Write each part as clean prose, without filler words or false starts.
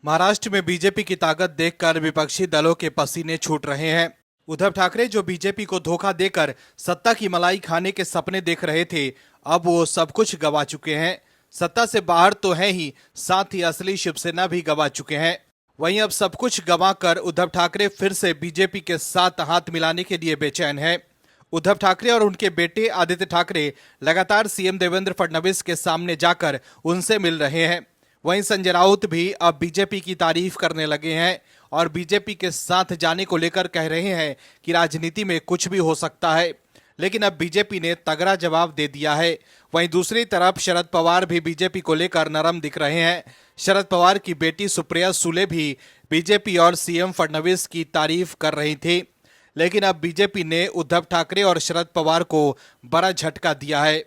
महाराष्ट्र में बीजेपी की ताकत देखकर विपक्षी दलों के पसीने छूट रहे हैं। उद्धव ठाकरे जो बीजेपी को धोखा देकर सत्ता की मलाई खाने के सपने देख रहे थे, अब वो सब कुछ गवा चुके हैं। सत्ता से बाहर तो है ही, साथ ही असली शिवसेना भी गवा चुके हैं। वहीं अब सब कुछ गंवाकर उद्धव ठाकरे फिर से बीजेपी के साथ हाथ मिलाने के लिए बेचैन है। उद्धव ठाकरे और उनके बेटे आदित्य ठाकरे लगातार सीएम देवेंद्र फडणवीस के सामने जाकर उनसे मिल रहे हैं। वहीं संजय राउत भी अब बीजेपी की तारीफ करने लगे हैं और बीजेपी के साथ जाने को लेकर कह रहे हैं कि राजनीति में कुछ भी हो सकता है, लेकिन अब बीजेपी ने तगड़ा जवाब दे दिया है। वहीं दूसरी तरफ शरद पवार भी बीजेपी को लेकर नरम दिख रहे हैं। शरद पवार की बेटी सुप्रिया सुले भी बीजेपी और सीएम फडणवीस की तारीफ कर रही थी, लेकिन अब बीजेपी ने उद्धव ठाकरे और शरद पवार को बड़ा झटका दिया है।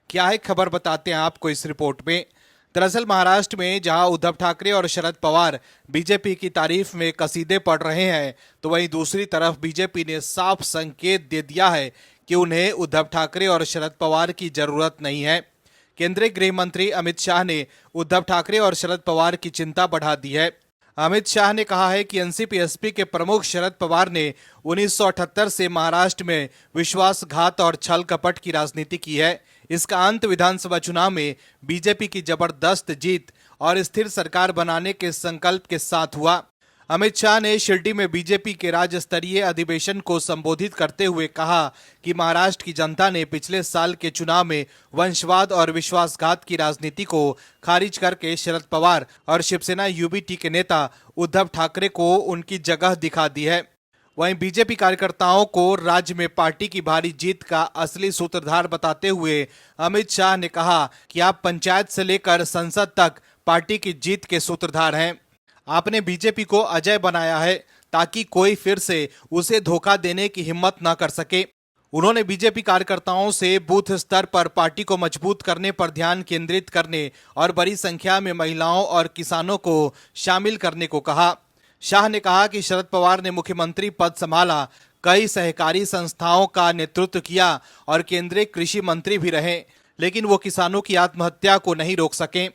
क्या है खबर, बताते हैं आपको इस रिपोर्ट में। दरअसल महाराष्ट्र में जहां उद्धव ठाकरे और शरद पवार बीजेपी की तारीफ में कसीदे पढ़ रहे हैं, तो वहीं दूसरी तरफ बीजेपी ने साफ संकेत दे दिया है कि उन्हें उद्धव ठाकरे और शरद पवार की जरूरत नहीं है। केंद्रीय गृह मंत्री अमित शाह ने उद्धव ठाकरे और शरद पवार की चिंता बढ़ा दी है। अमित शाह ने कहा है कि एनसीपी-एसपी के प्रमुख शरद पवार ने 1978 से महाराष्ट्र में विश्वासघात और छल कपट की राजनीति की है। इसका अंत विधानसभा चुनाव में बीजेपी की जबरदस्त जीत और स्थिर सरकार बनाने के संकल्प के साथ हुआ। अमित शाह ने शिरडी में बीजेपी के राज्य स्तरीय अधिवेशन को संबोधित करते हुए कहा कि महाराष्ट्र की जनता ने पिछले साल के चुनाव में वंशवाद और विश्वासघात की राजनीति को खारिज करके शरद पवार और शिवसेना यूबीटी के नेता उद्धव ठाकरे को उनकी जगह दिखा दी है। वहीं बीजेपी कार्यकर्ताओं को राज्य में पार्टी की भारी जीत का असली सूत्रधार बताते हुए अमित शाह ने कहा कि आप पंचायत से लेकर संसद तक पार्टी की जीत के सूत्रधार हैं। आपने बीजेपी को अजय बनाया है ताकि कोई फिर से उसे धोखा देने की हिम्मत न कर सके। उन्होंने बीजेपी कार्यकर्ताओं से बूथ स्तर पर पार्टी को मजबूत करने पर ध्यान केंद्रित करने और बड़ी संख्या में महिलाओं और किसानों को शामिल करने को कहा। शाह ने कहा कि शरद पवार ने मुख्यमंत्री पद संभाला, कई सहकारी संस्थाओं का नेतृत्व किया और केंद्रीय कृषि मंत्री भी रहे, लेकिन वो किसानों की आत्महत्या को नहीं रोक सके।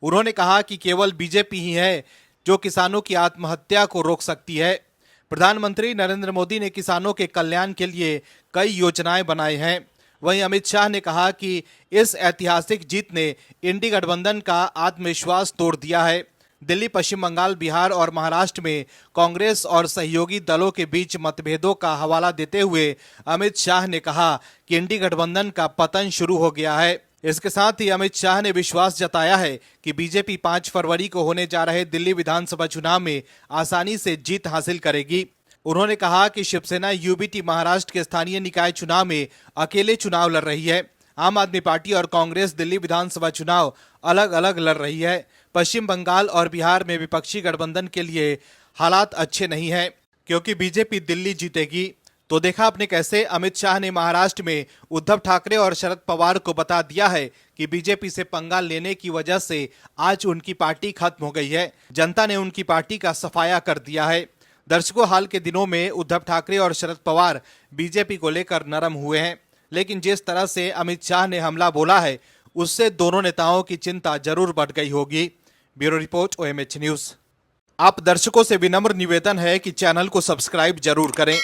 उन्होंने कहा कि केवल बीजेपी ही है जो किसानों की आत्महत्या को रोक सकती है। प्रधानमंत्री नरेंद्र मोदी ने किसानों के कल्याण के लिए कई योजनाएं बनाई हैं। वहीं अमित शाह ने कहा कि इस ऐतिहासिक जीत ने इंडी गठबंधन का आत्मविश्वास तोड़ दिया है। दिल्ली, पश्चिम बंगाल, बिहार और महाराष्ट्र में कांग्रेस और सहयोगी दलों के बीच मतभेदों का हवाला देते हुए अमित शाह ने कहा कि इंडी गठबंधन का पतन शुरू हो गया है। इसके साथ ही अमित शाह ने विश्वास जताया है कि बीजेपी 5 फरवरी को होने जा रहे दिल्ली विधानसभा चुनाव में आसानी से जीत हासिल करेगी। उन्होंने कहा कि शिवसेना यूबीटी महाराष्ट्र के स्थानीय निकाय चुनाव में अकेले चुनाव लड़ रही है। आम आदमी पार्टी और कांग्रेस दिल्ली विधानसभा चुनाव अलग अलग लड़ रही है। पश्चिम बंगाल और बिहार में विपक्षी गठबंधन के लिए हालात अच्छे नहीं हैं, क्योंकि बीजेपी दिल्ली जीतेगी। तो देखा आपने कैसे अमित शाह ने महाराष्ट्र में उद्धव ठाकरे और शरद पवार को बता दिया है कि बीजेपी से पंगा लेने की वजह से आज उनकी पार्टी खत्म हो गई है। जनता ने उनकी पार्टी का सफाया कर दिया है। दर्शकों, हाल के दिनों में उद्धव ठाकरे और शरद पवार बीजेपी को लेकर नरम हुए हैं, लेकिन जिस तरह से अमित शाह ने हमला बोला है, उससे दोनों नेताओं की चिंता जरूर बढ़ गई होगी। Bureau report, OMH news. आप दर्शकों से विनम्र निवेदन है कि चैनल को सब्सक्राइब जरूर करें।